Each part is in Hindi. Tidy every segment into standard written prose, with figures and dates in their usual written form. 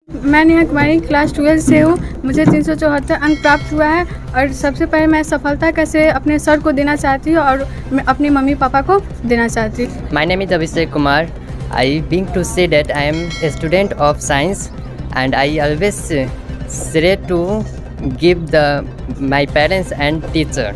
मैं नेहा कुमारी क्लास 12 से हूँ। मुझे 374 अंक प्राप्त हुआ है और सबसे पहले मैं सफलता कैसे अपने सर को देना चाहती हूँ और मैं अपने मम्मी पापा को देना चाहती हूँ। My name is Abhishek Kumar. I being to say that I am a student of science and I always try to give my parents and teacher.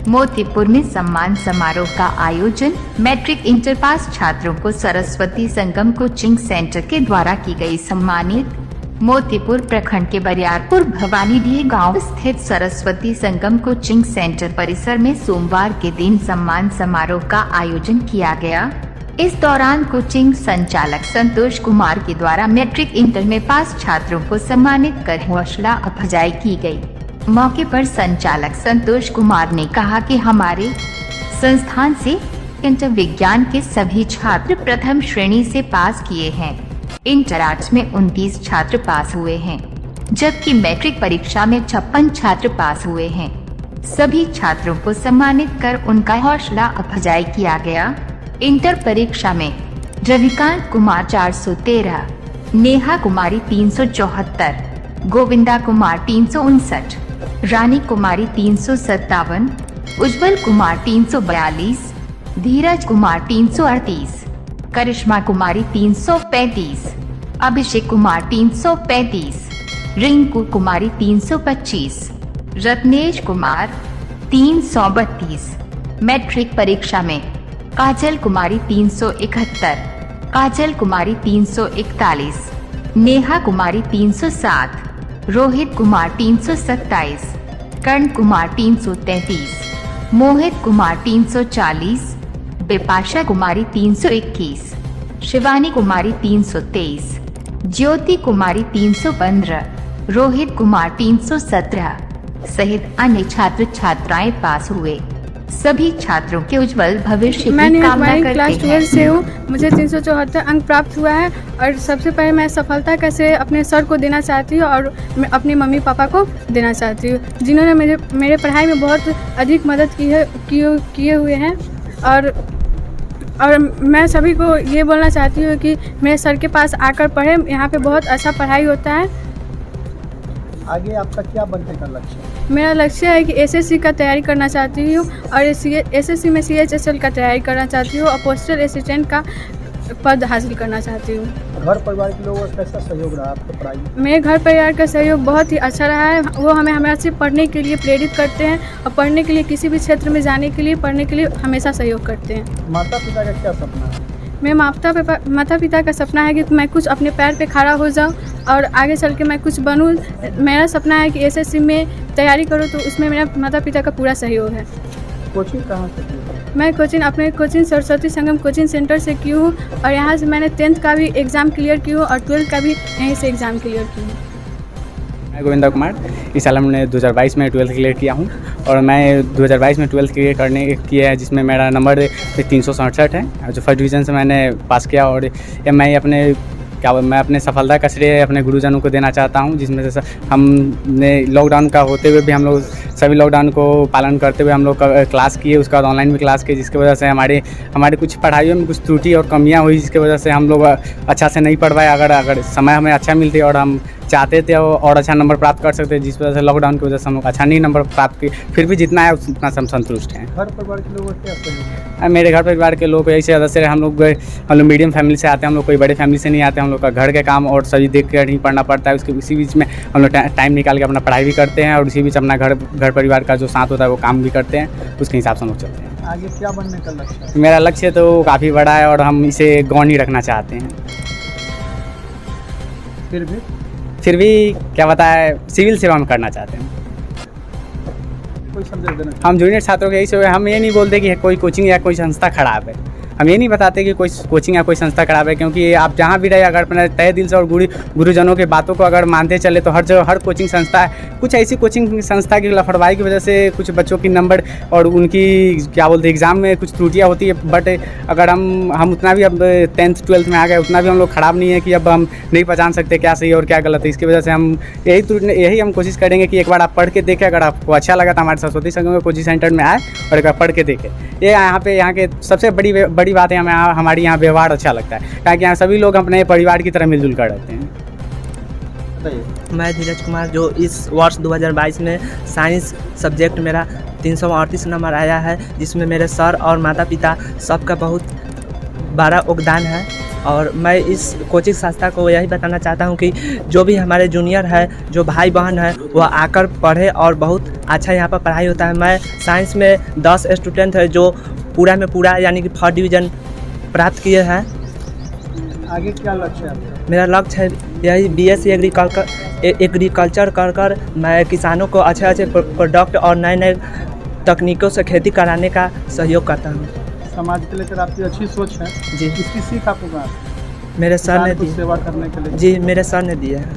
Motipur में सम्मान समारोह का आयोजन मैट्रिक इंटर पास छात्रों को सरस्वती संगम कोचिंग सेंटर के द्वारा की गई सम्मानित। मोतीपुर प्रखंड के बरियारपुर भवानीडीह गांव स्थित सरस्वती संगम कोचिंग सेंटर परिसर में सोमवार के दिन सम्मान समारोह का आयोजन किया गया। इस दौरान कोचिंग संचालक संतोष कुमार के द्वारा मैट्रिक इंटर में पास छात्रों को सम्मानित कर हौसला अफजाई की गई। मौके पर संचालक संतोष कुमार ने कहा कि हमारे संस्थान से इंटर विज्ञान के सभी छात्र प्रथम श्रेणी से पास किए हैं। इंटर आर्ट्स में 29 छात्र पास हुए हैं, जबकि मैट्रिक परीक्षा में 56 छात्र पास हुए हैं। सभी छात्रों को सम्मानित कर उनका हौसला अफजाई किया गया। इंटर परीक्षा में रविकांत कुमार 413, नेहा कुमारी 374, गोविंदा कुमार 359, रानी कुमारी 357, उज्जवल कुमार 342, धीरज कुमार 338, करिश्मा कुमारी 335, अभिषेक कुमार 335, रिंकू कुमारी 325, रत्नेश कुमार 332। मैट्रिक परीक्षा में काजल कुमारी 371, काजल कुमारी 341, नेहा कुमारी 307, रोहित कुमार 327, कर्ण कुमार 333, मोहित कुमार 340, बिपाशा कुमारी 321, शिवानी कुमारी 323, ज्योति कुमारी 315, रोहित कुमार 317 सहित अन्य छात्र छात्राएं पास हुए। सभी छात्रों के उज्जवल भविष्य मैं की नेहा कामना कुमारी करते क्लास 12 से हैं। हूँ। मुझे 374 अंक प्राप्त हुआ है और सबसे पहले मैं सफलता कैसे अपने सर को देना चाहती हूँ और मैं अपने मम्मी पापा को देना चाहती हूँ, जिन्होंने मेरे पढ़ाई में बहुत अधिक मदद किए हुए हैं। और मैं सभी को ये बोलना चाहती हूँ कि मेरे सर के पास आकर पढ़ें, यहाँ पे बहुत अच्छा पढ़ाई होता है। आगे आपका क्या बनने का लक्ष्य है? मेरा लक्ष्य है कि एसएससी का तैयारी करना चाहती हूँ और एसएससी में सीएचएसएल का तैयारी करना चाहती हूँ और पोस्टल असिस्टेंट का पद हासिल करना चाहती हूँ। घर परिवार के लोगों का कैसा सहयोग रहा आपके पढ़ाई में? मेरे घर परिवार का सहयोग बहुत ही अच्छा रहा है। वो हमें हमेशा पढ़ने के लिए प्रेरित करते हैं और पढ़ने के लिए किसी भी क्षेत्र में जाने के लिए पढ़ने के लिए हमेशा सहयोग करते हैं। माता पिता का क्या सपना है? मेरे माता पिता का सपना है कि मैं कुछ अपने पैर पे खड़ा हो जाऊं और आगे चल के मैं कुछ बनूं। मेरा सपना है कि एसएससी में तैयारी करूं, तो उसमें मेरा माता पिता का पूरा सहयोग है। कोचिंग कहाँ से की? मैं अपने कोचिंग सरस्वती संगम कोचिंग सेंटर से की हूँ और यहाँ से मैंने 10th का भी एग्ज़ाम क्लियर की हूँ और 12th का भी यहीं से एग्ज़ाम क्लियर की हूँ। मैं गोविंदा कुमार, इस साल हमने 2022 में 12th क्लियर किया हूँ और मैं 2022 में 12th क्लियर किया है, जिसमें मेरा नंबर 367 है जो फर्स्ट डिवीज़न से मैंने पास किया। और मैं अपने सफलता का श्रेय अपने गुरुजनों को देना चाहता हूँ, जिसमें से हमने लॉकडाउन का होते हुए भी हम लोग सभी लॉकडाउन को पालन करते हुए हम लोग क्लास किए, उसके बाद ऑनलाइन भी क्लास किए, जिसकी वजह से हमारे कुछ पढ़ाइयों में कुछ त्रुटि और कमियां हुई, जिसकी वजह से हम लोग अच्छा से नहीं पढ़ पाए। अगर समय हमें अच्छा मिलती और हम चाहते थे और अच्छा नंबर प्राप्त कर सकते, जिस वजह से लॉकडाउन की वजह से हम लोग अच्छा नहीं नंबर प्राप्त किए, फिर भी जितना है उतना से हम संतुष्ट हैं। घर परिवार के लोगों का क्या सहयोग है? मेरे घर परिवार के लोग ऐसे सदस्य हम लोग मीडियम फैमिली से आते हैं, हम लोग कोई बड़े फैमिली से नहीं आते। हम लोग का घर के काम और सभी देख कर ही पढ़ना पड़ता है, उसी बीच में हम लोग टाइम निकाल के अपना पढ़ाई भी करते हैं और उसी बीच अपना घर परिवार का जो साथ होता है वो काम भी करते हैं, उसके हिसाब से हम लोग चलते हैं। आगे क्या बनने का लक्ष्य है? मेरा लक्ष्य तो काफ़ी बड़ा है और हम इसे गौण ही रखना चाहते हैं। फिर भी क्या बताए, सिविल सेवा में करना चाहते हैं। कोई संदेश देना? हम जूनियर छात्रों के यही हम ये नहीं बोलते कि कोई कोचिंग या कोई संस्था खराब है, हम ये नहीं बताते कि कोई कोचिंग या कोई संस्था खराब है, क्योंकि आप जहाँ भी रहे अगर अपने तहे दिल से और गुरुजनों के बातों को अगर मानते चले तो हर जगह हर कोचिंग संस्था है। कुछ ऐसी कोचिंग संस्था की लापरवाही की वजह से कुछ बच्चों की नंबर और उनकी एग्ज़ाम में कुछ त्रुटियाँ होती है, बट अगर हम उतना भी अब 10th 12th में आ गए, उतना भी हम लोग ख़राब नहीं है कि अब हम नहीं पहचान सकते क्या सही और क्या गलत है। इसकी वजह से हम यही हम कोशिश करेंगे कि एक बार आप पढ़ के देखें, अगर आपको अच्छा लगा तो हमारे सरस्वती संगम कोचिंग सेंटर में आए और एक बार पढ़ के देखें। ये यहाँ के सबसे बड़ी बात है, हमें हमारी यहाँ व्यवहार अच्छा लगता है, क्योंकि यहाँ सभी लोग अपने परिवार की तरह मिलजुल कर रहते हैं। बताइए। मैं धीरज कुमार, जो इस वर्ष 2022 में साइंस सब्जेक्ट मेरा 338 नंबर आया है, जिसमें मेरे सर और माता पिता सबका बहुत बड़ा योगदान है। और मैं इस कोचिंग संस्था को यही बताना चाहता हूं कि जो भी हमारे जूनियर है, जो भाई बहन है, वह आकर पढ़े और बहुत अच्छा यहाँ पर पढ़ाई होता है। मैं साइंस में 10 स्टूडेंट है जो पूरा में पूरा यानी कि फर्स्ट डिवीज़न प्राप्त किए हैं। आगे क्या लक्ष्य है आपका? मेरा लक्ष्य है यही BSc एग्रीकल्चर कर मैं किसानों को अच्छे अच्छे प्रोडक्ट और नए नए तकनीकों से खेती कराने का सहयोग करता हूँ। समाज के लेकर आपकी अच्छी सोच है जी। इसकी सीख आपको कहाँ से? मेरे सर ने किसान को दी। सेवा करने के लिए। जी, मेरे सर ने दिया है।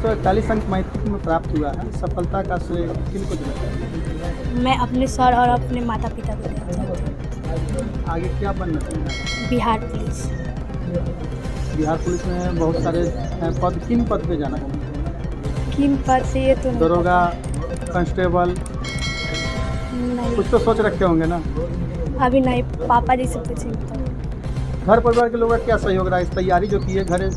तो 41 अंक मैट्रिक में प्राप्त हुआ है, सफलता का श्रेय किनको देना चाहिए? मैं अपने सर और अपने माता पिता को देना चाहती हूँ। आगे क्या बनना चाहिए? बिहार पुलिस। बिहार पुलिस में बहुत सारे पद, किन पद पे जाना चाहिए? किन पद से ये तो दरोगा, कांस्टेबल, नहीं, कुछ तो सोच रखे होंगे ना। अभी नहीं, पापा जी से पूछेंगे तो। घर परिवार के लोगों का क्या सहयोग रहा? इस तैयारी जो की है घर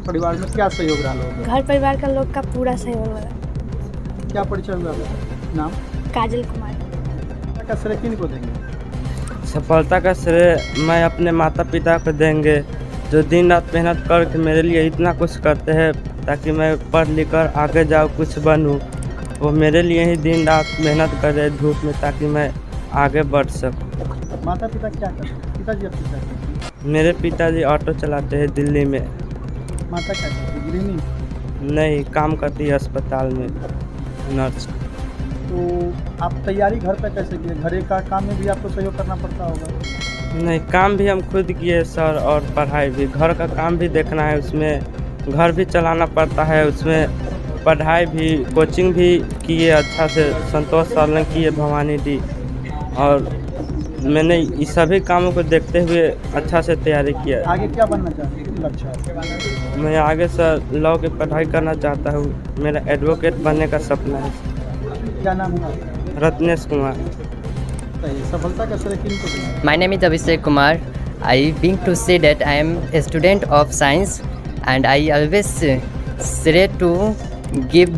परिवार में क्या सहयोग रहा लोगों घर परिवार का लोग का पूरा सहयोग लगा। का? क्या परिचय हुआ आपका? नाम? काजल कुमार। का श्रेय किन को देंगे? सफलता का श्रेय मैं अपने माता पिता को देंगे, जो दिन रात मेहनत करके मेरे लिए इतना कुछ करते हैं ताकि मैं पढ़ लिख कर आगे जाऊँ, कुछ बनूँ। वो मेरे लिए ही दिन रात मेहनत कर रहे धूप में ताकि मैं आगे बढ़ सकूँ। माता पिता क्या करते हैं? पिताजी आपके क्या करते हैं? मेरे पिताजी ऑटो चलाते हैं दिल्ली में। माता क्या करती है? गृहिणी। नहीं, काम करती है अस्पताल में नर्स। तो आप तैयारी घर पे कैसे किए? घरे का काम में भी आपको सहयोग करना पड़ता होगा। नहीं, काम भी हम खुद किए सर, और पढ़ाई भी। घर का काम भी देखना है, उसमें घर भी चलाना पड़ता है, उसमें पढ़ाई भी, कोचिंग भी किए अच्छा से। संतोष सर ने किए भवानी डी, और मैंने इस सभी कामों को देखते हुए अच्छा से तैयारी किया। आगे क्या बनना चाहते हैं? लक्ष्य है? मैं आगे सर लॉ की पढ़ाई करना चाहता हूँ। मेरा एडवोकेट बनने का सपना है। क्या नाम है आपका? रत्नेश कुमार। बताइए, सफलता का श्रेय किन को देंगे? My name is Abhishek Kumar. I being to say that I am a student of science and I always say to give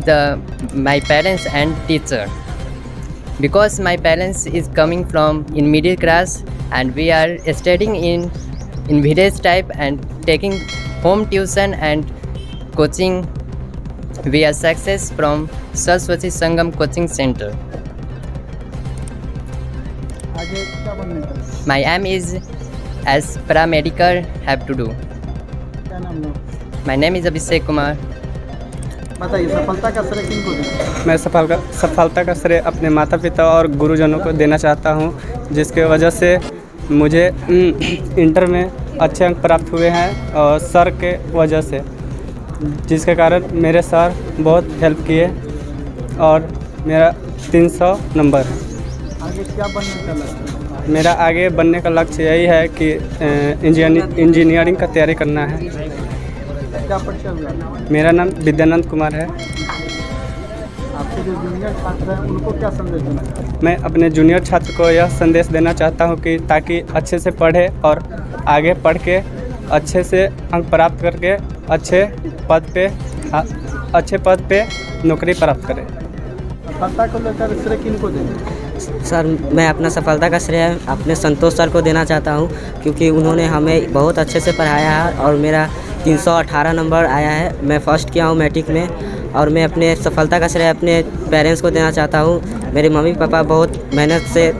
my parents and teacher, because my parents is coming from in middle class and we are studying in village type and taking home tuition and coaching. We are success from Saraswati Sangam Coaching Center. आगे क्या बनने का? My aim is as paramedical have to do. क्या नाम है? My name is Abhishek Kumar. बताइए, सफलता का श्रेय किन को देंगे? मैं सफलता का श्रेय अपने माता पिता और गुरुजनों को देना चाहता हूँ, जिसके वजह से मुझे इंटर में अच्छे अंक प्राप्त हुए हैं और सर के वजह से, जिसके कारण मेरे सर बहुत हेल्प किए और मेरा 300 नंबर है। आगे क्या बनने का लक्ष्य है? मेरा आगे बनने का लक्ष्य यही है कि इंजीनियरिंग का तैयारी करना है। क्या परिचय हुआ आपका? मेरा नाम विद्यानंद कुमार है। आपके जो जूनियर छात्र हैं उनको क्या संदेश देना चाहते हैं? मैं अपने जूनियर छात्र को यह संदेश देना चाहता हूँ कि ताकि अच्छे से पढ़े और आगे पढ़ के अच्छे से अंक प्राप्त करके अच्छे पद पे नौकरी प्राप्त करें। सफलता को लेकर श्रेय किन को देंगे? सर, मैं अपना सफलता का श्रेय अपने संतोष सर को देना चाहता हूं, क्योंकि उन्होंने हमें बहुत अच्छे से पढ़ाया है और मेरा 318 नंबर आया है। मैं फर्स्ट किया हूं मैट्रिक में, और मैं अपने सफलता का श्रेय अपने पेरेंट्स को देना चाहता हूं। मेरे मम्मी पापा बहुत मेहनत से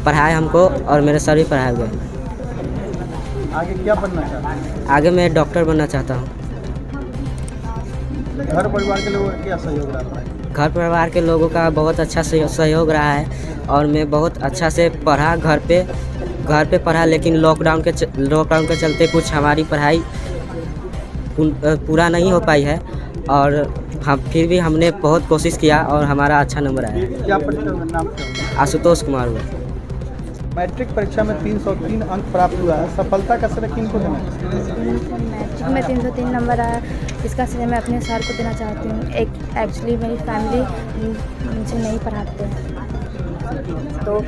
पढ़ाए हमको और मेरे सर भी पढ़ाए हुए। आगे क्या बनना चाहते हैं? आगे मैं डॉक्टर बनना चाहता हूँ। घर परिवार के लोगों का क्या सहयोग रहा है? घर परिवार के लोगों का बहुत अच्छा सहयोग रहा है और मैं बहुत अच्छा से पढ़ा, घर पे पढ़ा, लेकिन लॉकडाउन के चलते कुछ हमारी पढ़ाई पूरा नहीं हो पाई है, और हम फिर भी हमने बहुत कोशिश किया और हमारा अच्छा नंबर आया। क्या परिचय हुआ? नाम क्या हुआ? आशुतोष कुमार हुआ। मैट्रिक परीक्षा में 303 अंक प्राप्त हुआ है, सफलता का श्रेय किन को देना चाहिए? मैट्रिक में 303 नंबर आया, इसका श्रेय मैं अपने सर को देना चाहती हूँ। एक्चुअली मेरी फैमिली मुझे नहीं पढ़ाते हैं, तो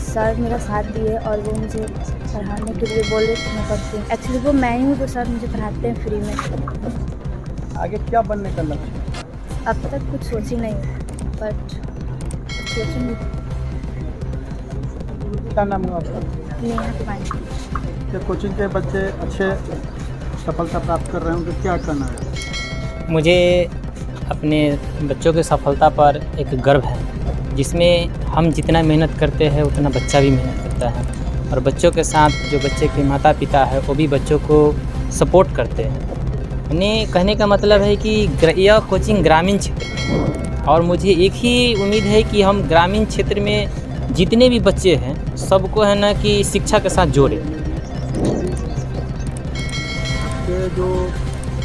सर मेरा साथ दिए और वो मुझे पढ़ाने के लिए बोले कि मैं पढ़ती हूँ। एक्चुअली वो मैं ही हूँ जो सर मुझे पढ़ाते हैं फ्री में। आगे क्या बनने का लक्ष्य है? अब तक कुछ सोची नहीं बट सोचूंगी। क्या नाम है आपका? नेहा कुमारी। जब कोचिंग के बच्चे अच्छे सफलता प्राप्त कर रहे हैं उनको क्या करना है? मुझे अपने बच्चों की सफलता पर एक गर्व है, जिसमें हम जितना मेहनत करते हैं उतना बच्चा भी मेहनत करता है, और बच्चों के साथ जो बच्चे के माता पिता है वो भी बच्चों को सपोर्ट करते हैं। यानी कहने का मतलब है कि यह कोचिंग ग्रामीण क्षेत्र में, और मुझे एक ही उम्मीद है कि हम ग्रामीण क्षेत्र में जितने भी बच्चे हैं सबको है ना कि शिक्षा के साथ जोड़ें। ये जो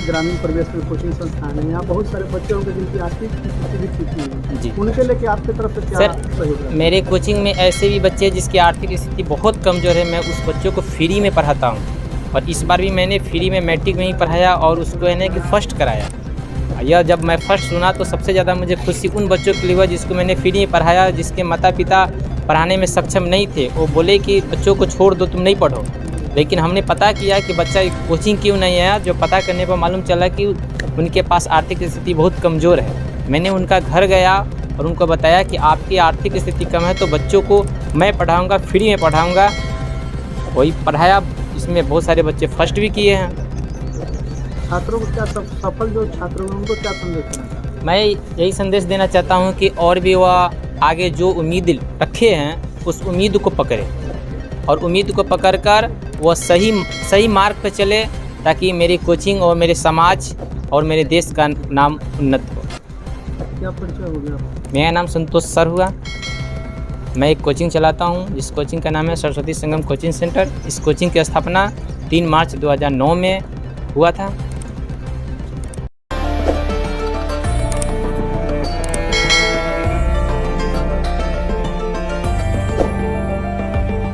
ग्रामीण परिवेश में कोचिंग संस्थान है, यहाँ बहुत सारे बच्चे होंगे जिनकी आर्थिक स्थिति भी ठीक नहीं है जी। उनके लिए क्या आपकी तरफ से क्या सहयोग है? मेरे कोचिंग में ऐसे भी बच्चे हैं जिसकी आर्थिक स्थिति बहुत कमज़ोर है, मैं उस बच्चों को फ्री में पढ़ाता हूँ। और इस बार भी मैंने फ्री में मैट्रिक में ही पढ़ाया और उसको है ना कि फ़र्स्ट कराया। यह जब मैं फ़र्स्ट सुना तो सबसे ज़्यादा मुझे खुशी उन बच्चों के लिए हुआ जिसको मैंने फ्री में पढ़ाया, जिसके माता पिता पढ़ाने में सक्षम नहीं थे। वो बोले कि बच्चों को छोड़ दो, तुम नहीं पढ़ो। लेकिन हमने पता किया कि बच्चा कोचिंग क्यों नहीं आया, जो पता करने पर मालूम चला कि उनके पास आर्थिक स्थिति बहुत कमज़ोर है। मैंने उनका घर गया और उनको बताया कि आपकी आर्थिक स्थिति कम है तो बच्चों को मैं पढ़ाऊँगा, फ्री में पढ़ाऊँगा। वही पढ़ाया, इसमें बहुत सारे बच्चे फर्स्ट भी किए हैं। छात्रों को क्या सफल जो छात्र हैं उनको क्या संदेश देना चाहते हैं? मैं यही संदेश देना चाहता हूँ कि और भी वह आगे जो उम्मीद रखे हैं उस उम्मीद को पकड़े, और उम्मीद को पकड़कर वह सही मार्ग पर चले, ताकि मेरी कोचिंग और मेरे समाज और मेरे देश का नाम उन्नत हो। क्या परिचय हो गया? मेरा नाम संतोष सर हुआ। मैं एक कोचिंग चलाता हूँ जिस कोचिंग का नाम है सरस्वती संगम कोचिंग सेंटर। इस कोचिंग की स्थापना 3 मार्च 2009 में हुआ था।